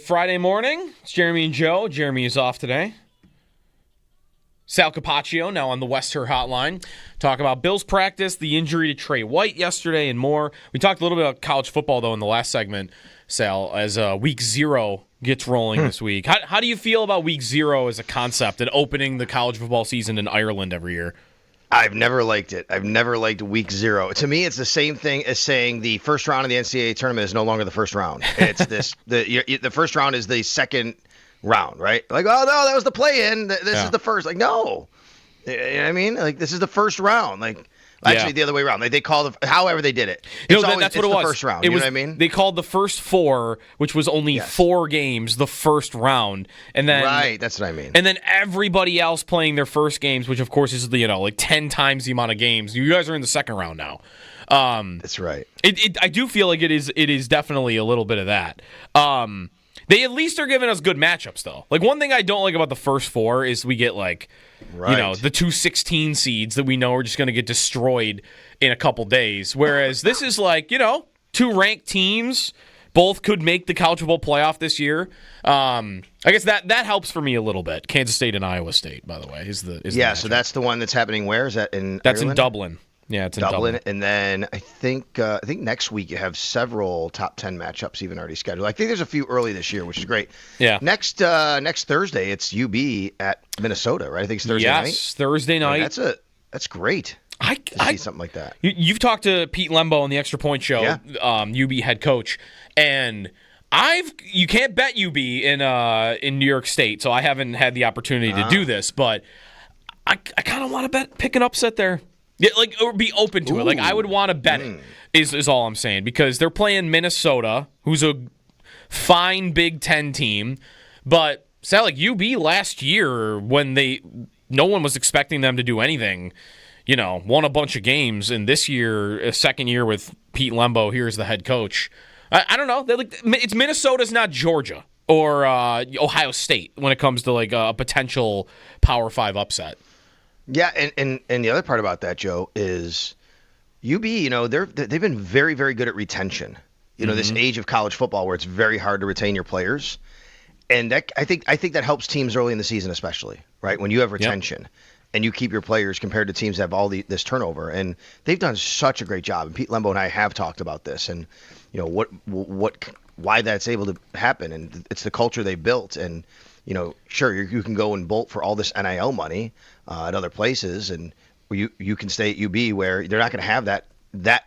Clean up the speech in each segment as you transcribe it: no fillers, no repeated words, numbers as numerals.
Friday morning. It's Jeremy and Joe. Jeremy is off today. Sal Capaccio now on the Wester Hotline. Talk about Bills practice, the injury to Tre White yesterday, and more. We talked a little bit about college football, though, in the last segment, Sal, as week 0 gets rolling this week. How do you feel about week 0 as a concept and opening the college football season in Ireland every year? I've never liked it. I've never liked week 0. To me, it's the same thing as saying the first round of the NCAA tournament is no longer the first round. It's the first round is the second round, right? Like, oh no, that was the play-in. This is the first. Like, no, you know what I mean? Like, this is the first round. Like, actually, the other way around. Like, they call however they did it. That's what it was. The first round. You know what I mean? They called the first 4, which was only 4 games, the first round, and then right. That's what I mean. And then everybody else playing their first games, which of course is like 10 times the amount of games. You guys are in the second round now. That's right. I do feel like it is definitely a little bit of that. They at least are giving us good matchups, though. Like, one thing I don't like about the first 4 is we get, like, the 2 16 seeds that we know are just going to get destroyed in a couple days. Whereas this is like, 2 ranked teams. Both could make the college football playoff this year. I guess that helps for me a little bit. Kansas State and Iowa State, by the way, is the so that's the one that's happening where? Is that in That's Ireland? in Dublin. Yeah, it's in Dublin. And then I think next week you have several top 10 matchups even already scheduled. I think there's a few early this year, which is great. Yeah. Next Thursday it's UB at Minnesota, right? I think it's Thursday night. Yes, Thursday night. That's great. I see something like that. You've talked to Pete Lembo on the Extra Point Show, UB head coach, and you can't bet UB in New York State, so I haven't had the opportunity to do this, but I kind of want to pick an upset there. Yeah, or be open to it. Like, I would want to bet it, is all I'm saying, because they're playing Minnesota, who's a fine Big Ten team, but Sal, UB last year, when no one was expecting them to do anything, won a bunch of games, and this year, a second year with Pete Lembo, here's the head coach. I don't know. It's Minnesota's not Georgia or Ohio State when it comes to a potential Power 5 upset. Yeah, and the other part about that, Joe, is UB, they've been very, very good at retention. This age of college football where it's very hard to retain your players. And I think that helps teams early in the season, especially, right? When you have retention and you keep your players compared to teams that have all this turnover. And they've done such a great job. And Pete Lembo and I have talked about this and, why that's able to happen. And it's the culture they built. And, sure, you can go and bolt for all this NIL money at other places, and you can stay at UB where they're not going to have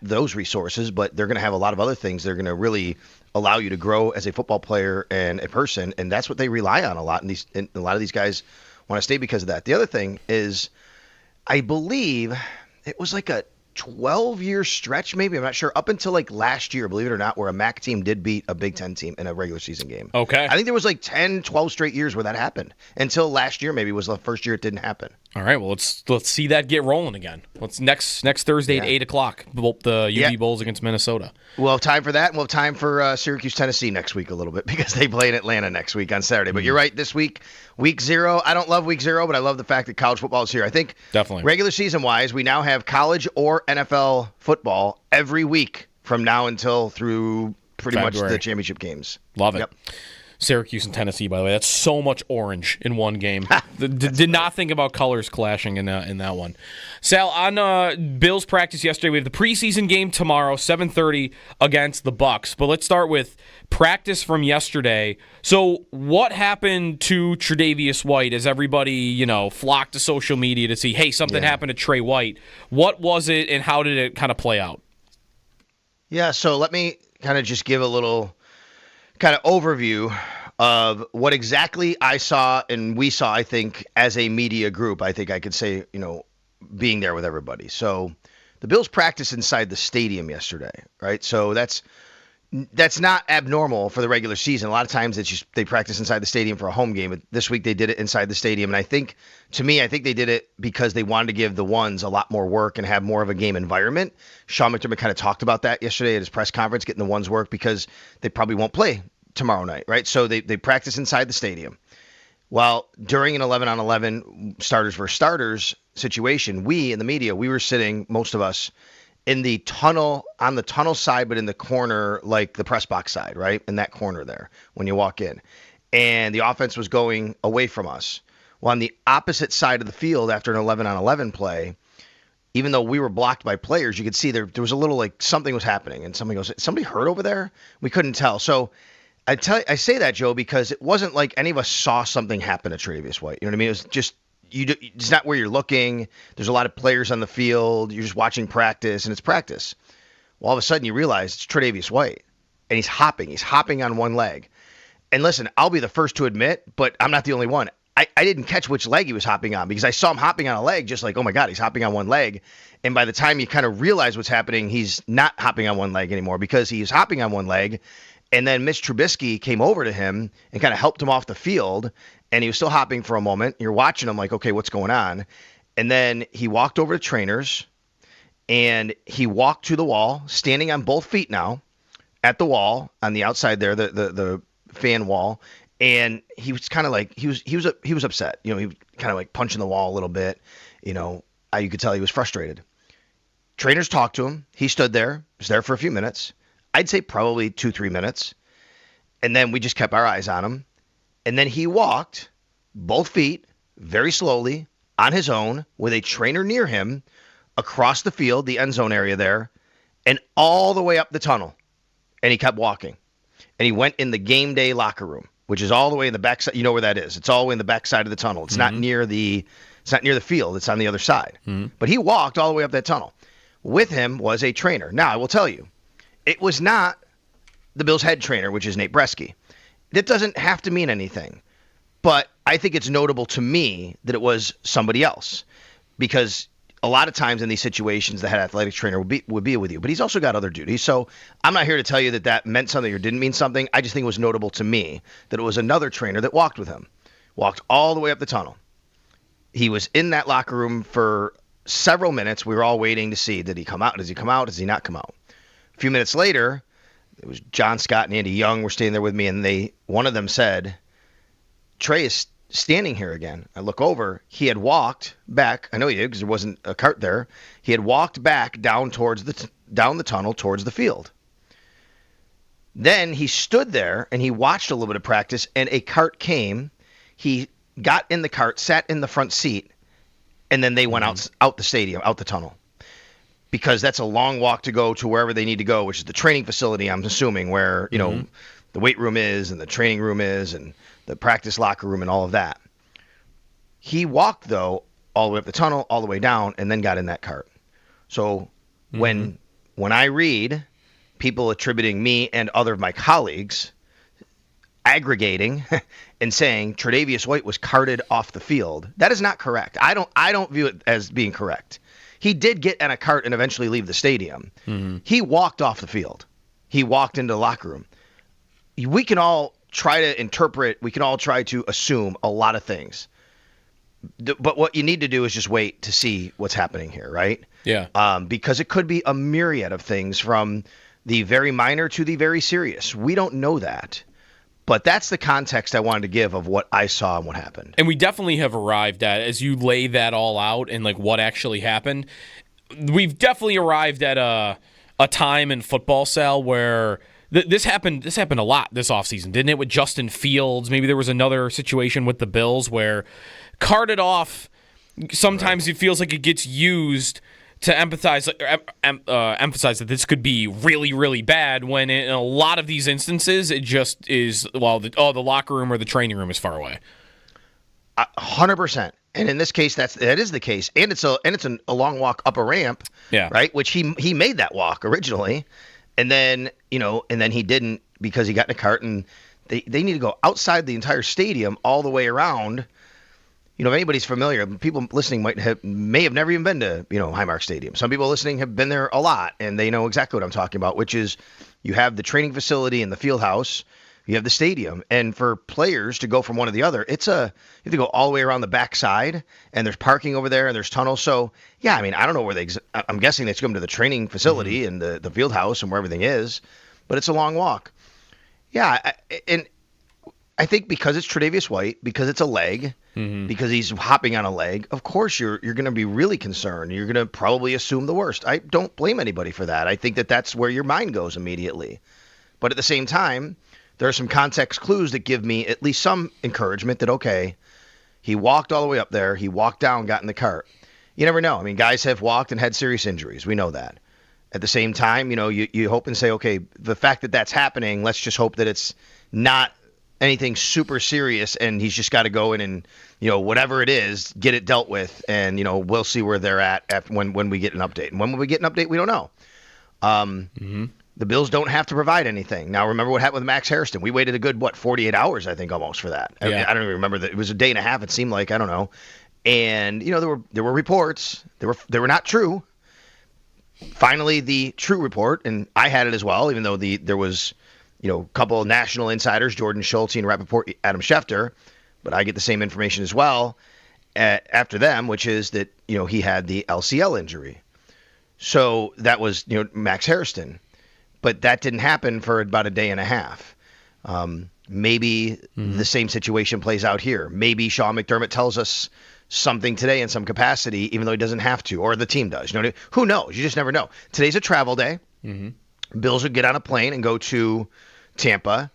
those resources, but they're going to have a lot of other things. They're going to really allow you to grow as a football player and a person, and that's what they rely on a lot. And a lot of these guys want to stay because of that. The other thing is, I believe it was like a 12-year stretch, maybe, I'm not sure, up until last year, believe it or not, where a MAC team did beat a Big Ten team in a regular season game. Okay. I think there was 10, 12 straight years where that happened. Until last year, maybe, was the first year it didn't happen. All right, well, let's see that get rolling again. Let's next Thursday at 8 o'clock, the UB Bulls against Minnesota. We'll have time for that, and we'll have time for Syracuse, Tennessee next week a little bit, because they play in Atlanta next week on Saturday. But you're right, this week, week 0, I don't love week 0, but I love the fact that college football is here. I think definitely regular season-wise, we now have college or NFL football every week from now until through pretty much the championship games. Love it. Yep. Syracuse and Tennessee, by the way. That's so much orange in one game. Did not think about colors clashing in that one. Sal, on Bills practice yesterday, we have the preseason game tomorrow, 7:30 against the Bucs. But let's start with practice from yesterday. So what happened to Tre'Davious White as everybody, flocked to social media to see, hey, something happened to Tre White. What was it, and how did it kind of play out? Yeah, so let me kind of just give a little kind of overview of what exactly I saw and we saw, I think, as a media group. I think I could say, being there with everybody. So the Bills practiced inside the stadium yesterday, right? So that's not abnormal for the regular season. A lot of times it's just they practice inside the stadium for a home game, but this week they did it inside the stadium. And I think they did it because they wanted to give the ones a lot more work and have more of a game environment. Sean McDermott kind of talked about that yesterday at his press conference, getting the ones work because they probably won't play tomorrow night, right? So they practice inside the stadium. Well, during an 11-on-11 starters versus starters situation, we in the media, we were sitting, most of us, in the tunnel, on the tunnel side, but in the corner, like the press box side, right? In that corner there when you walk in. And the offense was going away from us. Well, on the opposite side of the field after an 11-on-11 play, even though we were blocked by players, you could see there was a little like something was happening. And somebody goes, somebody hurt over there? We couldn't tell. So I say that, Joe, because it wasn't like any of us saw something happen to Tre'Davious White. You know what I mean? It was just, it's not where you're looking. There's a lot of players on the field. You're just watching practice, and it's practice. Well, all of a sudden you realize it's Tre'Davious White, and he's hopping. He's hopping on one leg. And listen, I'll be the first to admit, but I'm not the only one. I didn't catch which leg he was hopping on because I saw him hopping on a leg just like, oh, my God, he's hopping on one leg. And by the time you kind of realize what's happening, he's not hopping on one leg anymore because he's hopping on one leg. And then Mitch Trubisky came over to him and kind of helped him off the field, and he was still hopping for a moment. You're watching him like, okay, what's going on? And then he walked over to trainers, and he walked to the wall, standing on both feet now, at the wall on the outside there, the fan wall, and he was kind of like he was upset. You know, he was kind of like punching the wall a little bit. You know, you could tell he was frustrated. Trainers talked to him. He stood there, was there for a few minutes. I'd say probably 2-3 minutes. And then we just kept our eyes on him. And then he walked both feet very slowly on his own with a trainer near him across the field, the end zone area there, and all the way up the tunnel. And he kept walking. And he went in the game day locker room, which is all the way in the back side. You know where that is. It's all the way in the back side of the tunnel. It's not near the field. It's on the other side. But he walked all the way up that tunnel. With him was a trainer. Now, I will tell you, it was not the Bills head trainer, which is Nate Bresky. That doesn't have to mean anything. But I think it's notable to me that it was somebody else. Because a lot of times in these situations, the head athletic trainer would be with you. But he's also got other duties. So I'm not here to tell you that meant something or didn't mean something. I just think it was notable to me that it was another trainer that walked with him. Walked all the way up the tunnel. He was in that locker room for several minutes. We were all waiting to see, did he come out? Does he come out? Does he not come out? A few minutes later, it was John Scott and Andy Young were standing there with me, and one of them said, Trey is standing here again. I look over. He had walked back. I know he did because there wasn't a cart there. He had walked back down down the tunnel towards the field. Then he stood there, and he watched a little bit of practice, and a cart came. He got in the cart, sat in the front seat, and then they went out the stadium, out the tunnel. Because that's a long walk to go to wherever they need to go, which is the training facility, I'm assuming, where, you know, the weight room is and the training room is and the practice locker room and all of that. He walked, though, all the way up the tunnel, all the way down, and then got in that cart. So when I read people attributing me and other of my colleagues aggregating and saying Tre'Davious White was carted off the field, that is not correct. I don't view it as being correct. He did get in a cart and eventually leave the stadium. He walked off the field. He walked into the locker room. We can all try to interpret, we can all try to assume a lot of things. But what you need to do is just wait to see what's happening here, right? Yeah. Because it could be a myriad of things from the very minor to the very serious. We don't know that. But that's the context I wanted to give of what I saw and what happened. And we definitely have arrived at, as you lay that all out and like what actually happened, we've definitely arrived at a time in football, Sal, where this happened a lot this offseason, didn't it, with Justin Fields? Maybe there was another situation with the Bills where carted off, sometimes it feels like it gets used to emphasize that this could be really, really bad, when in a lot of these instances it just is, well, the locker room or the training room is far away. 100%. And in this case, that is the case. And it's a long walk up a ramp, right? Which he made that walk originally, and then he didn't because he got in a cart, and they need to go outside the entire stadium all the way around. You know, if anybody's familiar, people listening may have never even been to, Highmark Stadium. Some people listening have been there a lot, and they know exactly what I'm talking about, which is you have the training facility and the field house, you have the stadium, and for players to go from one to the other, you have to go all the way around the backside, and there's parking over there, and there's tunnels. So, yeah, I mean, I don't know where I'm guessing they come to the training facility and the field house and where everything is, but it's a long walk. Yeah, and I think because it's Tre'Davious White, because it's a leg, because he's hopping on a leg, of course you're going to be really concerned. You're going to probably assume the worst. I don't blame anybody for that. I think that's where your mind goes immediately. But at the same time, there are some context clues that give me at least some encouragement that, okay, he walked all the way up there. He walked down, got in the cart. You never know. I mean, guys have walked and had serious injuries. We know that. At the same time, you hope and say, okay, the fact that that's happening, let's just hope that it's not anything super serious and he's just got to go in and, whatever it is, get it dealt with. And, we'll see where they're at when we get an update. And when will we get an update? We don't know. The Bills don't have to provide anything. Now, remember what happened with Max Hairston. We waited a good, 48 hours, I think, almost for that. Yeah. I don't even remember that. It was a day and a half, it seemed like. I don't know. And, there were reports. They were not true. Finally, the true report, and I had it as well, even though there was, a couple of national insiders, Jordan Schulte and Rappaport, Adam Schefter, but I get the same information as well after them, which is that, he had the LCL injury. So that was, Max Hairston. But that didn't happen for about a day and a half. Maybe the same situation plays out here. Maybe Sean McDermott tells us something today in some capacity, even though he doesn't have to, or the team does. Who knows? You just never know. Today's a travel day. Bills would get on a plane and go to Tampa.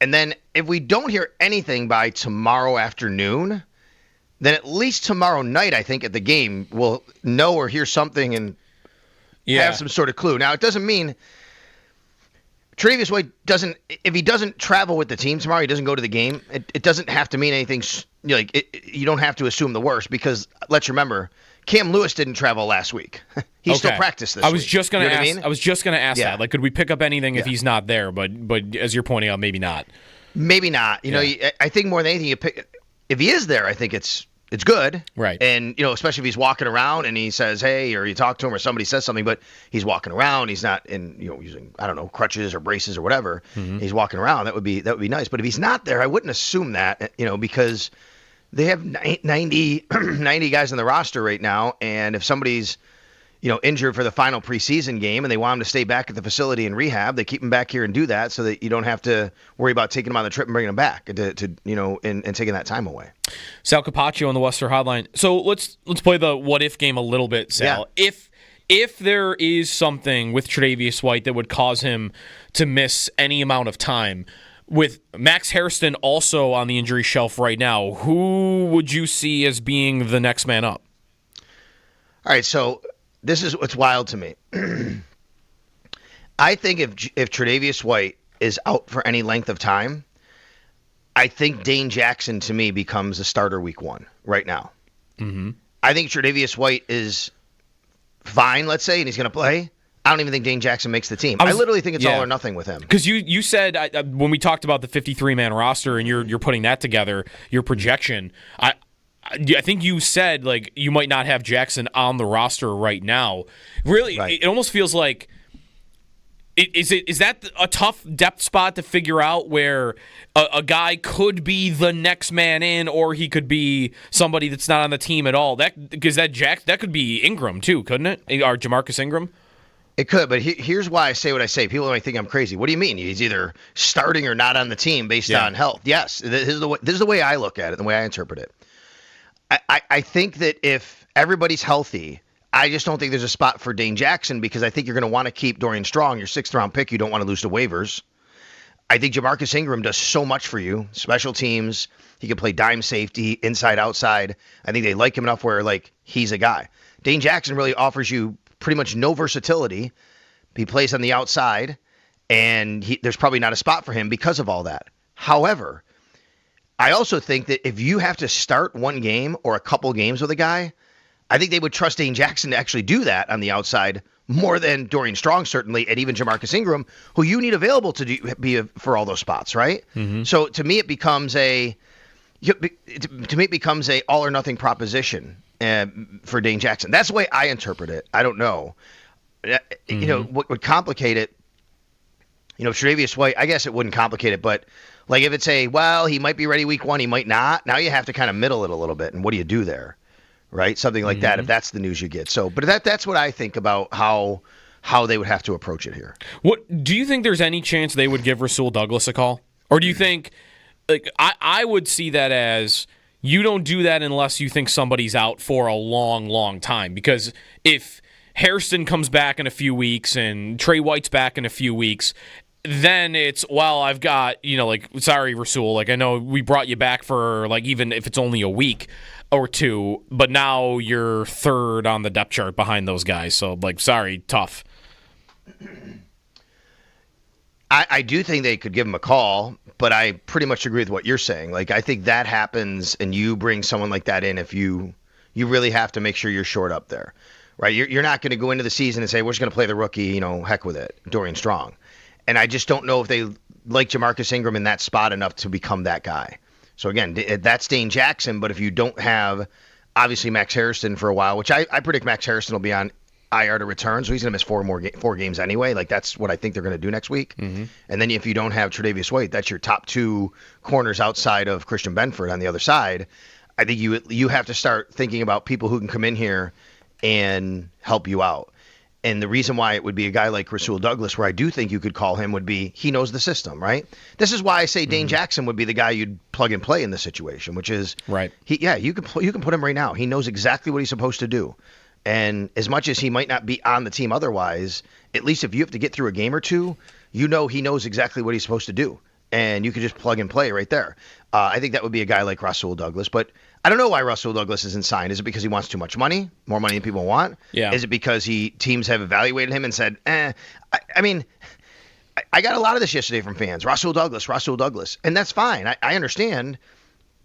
And then if we don't hear anything by tomorrow afternoon, then at least tomorrow night, I think, at the game, we'll know or hear something and have some sort of clue. Now, it doesn't mean Tre'Davious White if he doesn't travel with the team tomorrow, he doesn't go to the game, it doesn't have to mean anything. You don't have to assume the worst, because let's remember, Cam Lewis didn't travel last week. He still practiced this week. I was just going to ask. What I mean? I was just going to ask that. Like, could we pick up anything if he's not there? But as you're pointing out, maybe not. Maybe not. I think more than anything, if he is there, I think it's good. Right. And, especially if he's walking around and he says, hey, or you talk to him or somebody says something, but he's walking around. He's not using, I don't know, crutches or braces or whatever. He's walking around. That would be nice. But if he's not there, I wouldn't assume that, because they have 90 guys on the roster right now. And if somebody's, injured for the final preseason game and they want him to stay back at the facility and rehab, they keep him back here and do that so that you don't have to worry about taking him on the trip and bringing him back to and taking that time away. Sal Capaccio on the Western Hotline. So let's play the what if game a little bit, Sal. Yeah. If there is something with Tre'Davious White that would cause him to miss any amount of time, with Max Hairston also on the injury shelf right now, who would you see as being the next man up? All right, so this is what's wild to me. I think if Tre'Davious White is out for any length of time, I think Dane Jackson, to me, becomes a starter week 1 right now. I think Tre'Davious White is fine, let's say, and he's going to play. I don't even think Dane Jackson makes the team. I literally think it's all or nothing with him. Because you said when we talked about the 53-man roster and you're putting that together, your projection, I think you said like you might not have Jackson on the roster right now. Really, right. It almost feels like is that a tough depth spot to figure out where a guy could be the next man in, or he could be somebody that's not on the team at all. That could be Ingram too, couldn't it? Or Jamarcus Ingram. It could, but here's why I say what I say. People might think I'm crazy. What do you mean? He's either starting or not on the team based on health. Yes, this is the way I look at it, the way I interpret it. I think that if everybody's healthy, I just don't think there's a spot for Dane Jackson, because I think you're going to want to keep Dorian Strong, your 6th-round pick. You don't want to lose to waivers. I think Jamarcus Ingram does so much for you. Special teams, he can play dime safety, inside, outside. I think they like him enough where, he's a guy. Dane Jackson really offers you pretty much no versatility. He plays on the outside, and there's probably not a spot for him because of all that. However, I also think that if you have to start one game or a couple games with a guy, I think they would trust Dane Jackson to actually do that on the outside more than Dorian Strong, certainly, and even Jamarcus Ingram, who you need available to be for all those spots, right? So to me, it becomes a all or nothing proposition for Dane Jackson. That's the way I interpret it. I don't know. What would complicate it? Tre'Davious White, I guess it wouldn't complicate it, but if it's he might be ready week 1, he might not. Now you have to kind of middle it a little bit, and what do you do there? Right? Something like that, if that's the news you get. So, but that's what I think about how they would have to approach it here. What do you think there's any chance they would give Rasul Douglas a call? Or do you think like I would see that as you don't do that unless you think somebody's out for a long, long time. Because if Hairston comes back in a few weeks and Tre White's back in a few weeks, then it's, well, I've got, like, sorry, Rasul, like, I know we brought you back for, like, even if it's only a week or two, but now you're third on the depth chart behind those guys. So, like, sorry, tough. I do think they could give him a call, but I pretty much agree with what you're saying. Like, I think that happens, and you bring someone like that in if you really have to make sure you're short up there, right? You're not going to go into the season and say, we're just going to play the rookie, heck with it, Dorian Strong. And I just don't know if they like Jamarcus Ingram in that spot enough to become that guy. So, again, that's Dane Jackson, but if you don't have, obviously, Max Hairston for a while, which I predict Max Hairston will be on IR to return, so he's going to miss four games anyway. Like, that's what I think they're going to do next week. Mm-hmm. And then if you don't have Tre'Davious White, that's your top two corners outside of Christian Benford on the other side. I think you have to start thinking about people who can come in here and help you out. And the reason why it would be a guy like Rasul Douglas, where I do think you could call him, would be he knows the system, right? This is why I say Dane Jackson would be the guy you'd plug and play in this situation, which is right. You can put him right now. He knows exactly what he's supposed to do. And as much as he might not be on the team otherwise, at least if you have to get through a game or two, he knows exactly what he's supposed to do. And you could just plug and play right there. I think that would be a guy like Rasul Douglas. But I don't know why Rasul Douglas isn't signed. Is it because he wants too much money, more money than people want? Yeah. Is it because teams have evaluated him and said, I got a lot of this yesterday from fans. Rasul Douglas. And that's fine. I understand.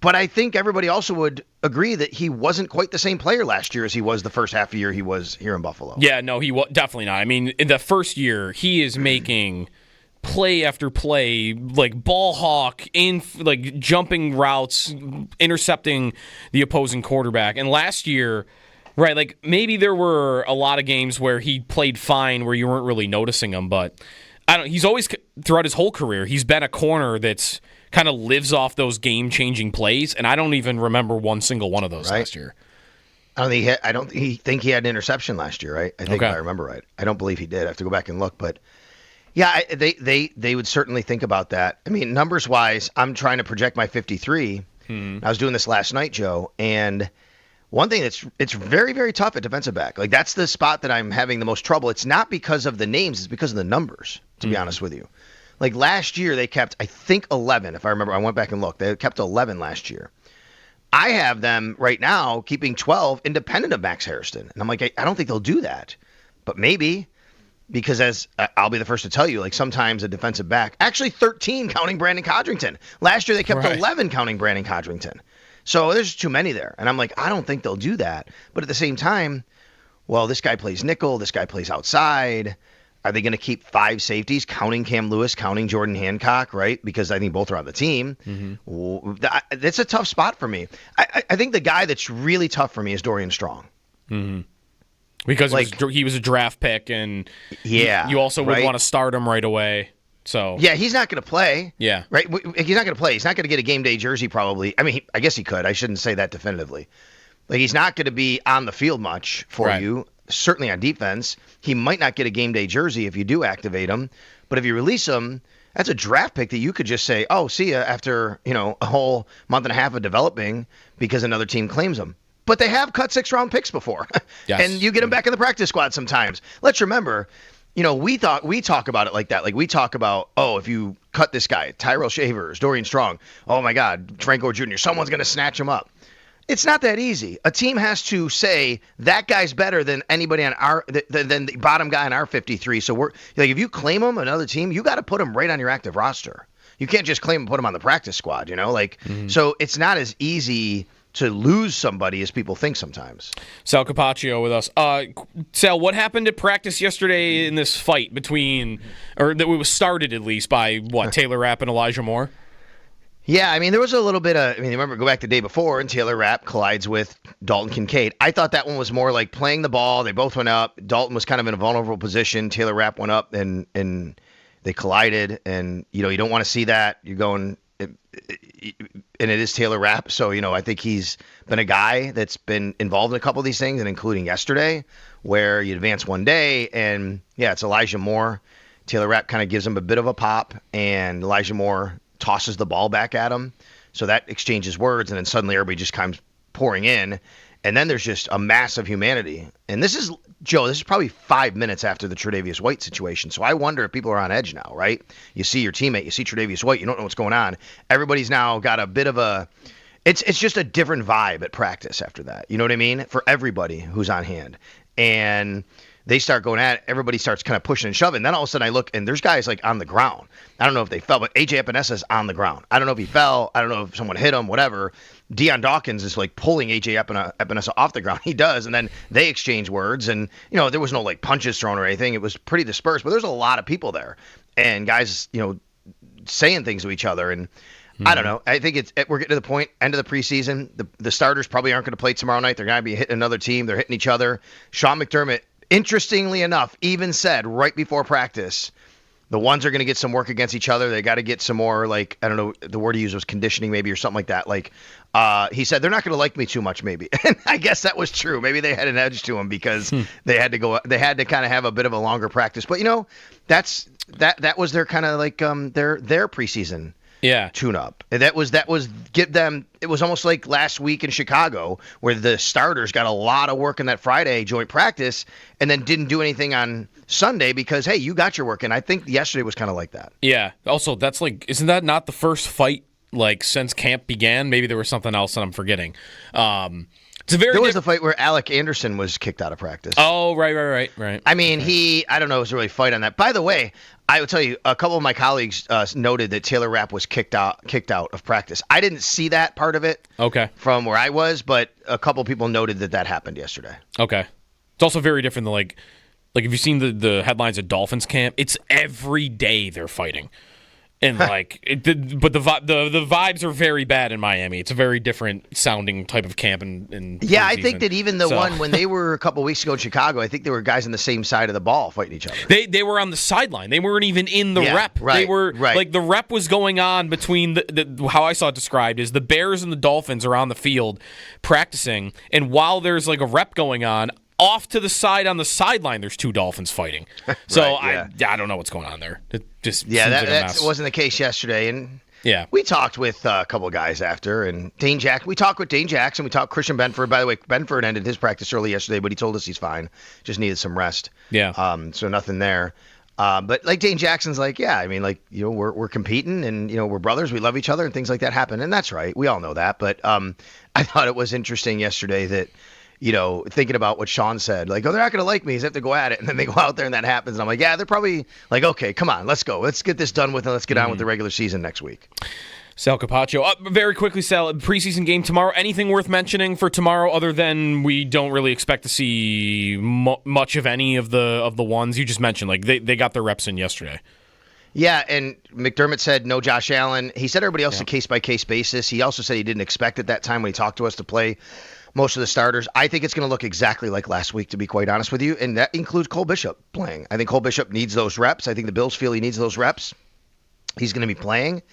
But I think everybody also would agree that he wasn't quite the same player last year as he was the first half of the year he was here in Buffalo. Yeah, no, definitely not. I mean, in the first year, he is making play after play, like ball hawk, like jumping routes, intercepting the opposing quarterback. And last year, right, like maybe there were a lot of games where he played fine, where you weren't really noticing him. But he's always, throughout his whole career, he's been a corner that's kind of lives off those game-changing plays, and I don't even remember one single one of those last year. I don't think he had an interception last year, right? I think if I remember right. I don't believe he did. I have to go back and look, but yeah, they would certainly think about that. I mean, numbers-wise, I'm trying to project my 53. I was doing this last night, Joe, and one thing it's very, very tough at defensive back. Like, that's the spot that I'm having the most trouble. It's not because of the names, it's because of the numbers, to be honest with you. Like, last year, they kept, I think, 11. If I remember, I went back and looked. They kept 11 last year. I have them right now keeping 12 independent of Max Hairston. And I'm like, I don't think they'll do that. But maybe, because as I'll be the first to tell you, like, sometimes a defensive back, actually 13 counting Brandon Codrington. Last year, they kept 11 counting Brandon Codrington. So there's too many there. And I'm like, I don't think they'll do that. But at the same time, well, this guy plays nickel. This guy plays outside. Are they going to keep 5 safeties, counting Cam Lewis, counting Jordan Hancock, right? Because I think both are on the team. Mm-hmm. That's a tough spot for me. I think the guy that's really tough for me is Dorian Strong. Mm-hmm. Because he was a draft pick, and you also would want to start him right away. So yeah, he's not going to play. Yeah. Right? He's not going to play. He's not going to get a game day jersey probably. I mean, I guess he could. I shouldn't say that definitively. Like, he's not going to be on the field much for you. Certainly on defense. He might not get a game day jersey if you do activate him, but if you release him, that's a draft pick that you could just say, oh, see ya, after, a whole month and a half of developing because another team claims him. But they have cut 6-round picks before. Yes. And you get them back in the practice squad sometimes. Let's remember, we talk about it like that. Like, we talk about, oh, if you cut this guy, Tyrell Shavers, Dorian Strong, oh my God, Frank Gore Jr., someone's going to snatch him up. It's not that easy. A team has to say that guy's better than anybody on than the bottom guy on our 53. So we're like, if you claim him, another team, you got to put him right on your active roster. You can't just claim and put him on the practice squad. So it's not as easy to lose somebody as people think sometimes. Sal Capaccio with us. Sal, what happened at practice yesterday in this fight between, or that was started at least by Taylor Rapp and Elijah Moore? Yeah, I mean, there was a little bit of, remember, go back the day before, and Taylor Rapp collides with Dalton Kincaid. I thought that one was more like playing the ball. They both went up. Dalton was kind of in a vulnerable position. Taylor Rapp went up, and they collided. And, you don't want to see that. You're going, and it is Taylor Rapp. So, I think he's been a guy that's been involved in a couple of these things, and including yesterday, where you advance one day, and, yeah, it's Elijah Moore. Taylor Rapp kind of gives him a bit of a pop, and Elijah Moore tosses the ball back at him. So that exchanges words, and then suddenly everybody just comes pouring in. And then there's just a mass of humanity. And this is, Joe, this is probably 5 minutes after the Tre'Davious White situation. So I wonder if people are on edge now, right? You see your teammate, you see Tre'Davious White, you don't know what's going on. Everybody's now got a bit of a, it's just a different vibe at practice after that. You know what I mean? For everybody who's on hand. And they start going at it. Everybody starts kind of pushing and shoving. Then all of a sudden I look, and there's guys like on the ground. I don't know if they fell, but AJ Epenesa's on the ground. I don't know if he fell. I don't know if someone hit him, whatever. Deion Dawkins is like pulling AJ Epinesa off the ground. He does, and then they exchange words. And, there was no like punches thrown or anything. It was pretty dispersed, but there's a lot of people there. And guys, saying things to each other. And I don't know. I think we're getting to the point, end of the preseason. The starters probably aren't going to play tomorrow night. They're going to be hitting another team. They're hitting each other. Sean McDermott, interestingly enough, even said right before practice, the ones are going to get some work against each other. They got to get some more, like, I don't know, the word he used was conditioning maybe or something like that. Like, he said they're not going to like me too much maybe. And I guess that was true. Maybe they had an edge to him because they had to kind of have a bit of a longer practice. But, that was their kind of like their preseason. Yeah. Tune up. And that was give them. It was almost like last week in Chicago where the starters got a lot of work in that Friday joint practice and then didn't do anything on Sunday because, hey, you got your work. And I think yesterday was kind of like that. Yeah. Also, that's like, isn't that not the first fight like since camp began? Maybe there was something else that I'm forgetting. There was the fight where Alec Anderson was kicked out of practice. Oh, right. I mean, I don't know, it was a really fight on that. By the way, I will tell you, a couple of my colleagues noted that Taylor Rapp was kicked out of practice. I didn't see that part of it from where I was, but a couple of people noted that happened yesterday. Okay. It's also very different than like if you've seen the headlines at Dolphins camp, it's every day they're fighting. And but the vibes are very bad in Miami. It's a very different sounding type of camp. Yeah, I think that even one when they were a couple weeks ago in Chicago, I think there were guys on the same side of the ball fighting each other. They were on the sideline. They weren't even in the rep. Right, they were right. Like the rep was going on between how I saw it described is the Bears and the Dolphins are on the field practicing, and while there's like a rep going on, off to the side on the sideline, there's two Dolphins fighting. So I don't know what's going on there. It just seems like a mess. That wasn't the case yesterday. And we talked with a couple of guys after, and Dane Jackson. We talked with Dane Jackson. We talked Christian Benford. By the way, Benford ended his practice early yesterday, but he told us he's fine. Just needed some rest. Yeah. So nothing there. But like Dane Jackson's like, we're competing and, we're brothers. We love each other and things like that happen. And that's right. We all know that. But I thought it was interesting yesterday that, thinking about what Sean said, like, they're not going to like me. They have to go at it. And then they go out there and that happens. And I'm like, yeah, they're probably like, okay, come on, let's go. Let's get this done with and let's get on with the regular season next week. Sal Capaccio. Very quickly, Sal, preseason game tomorrow. Anything worth mentioning for tomorrow other than we don't really expect to see much of any of the ones you just mentioned? Like, they got their reps in yesterday. Yeah, and McDermott said no Josh Allen. He said everybody else a case-by-case basis. He also said he didn't expect at that time when he talked to us to play most of the starters. I think it's going to look exactly like last week, to be quite honest with you, and that includes Cole Bishop playing. I think Cole Bishop needs those reps. I think the Bills feel he needs those reps. He's going to be playing.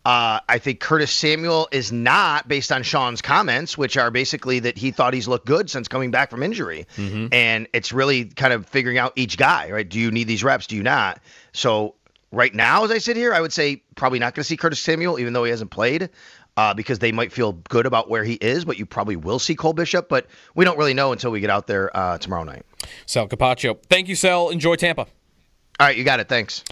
I think Curtis Samuel is not, based on Sean's comments, which are basically that he thought he's looked good since coming back from injury. Mm-hmm. And it's really kind of figuring out each guy, right? Do you need these reps? Do you not? So right now, as I sit here, I would say probably not going to see Curtis Samuel, even though he hasn't played, because they might feel good about where he is, but you probably will see Cole Bishop, but we don't really know until we get out there tomorrow night. Sal Capaccio. Thank you, Sal. Enjoy Tampa. All right, you got it. Thanks.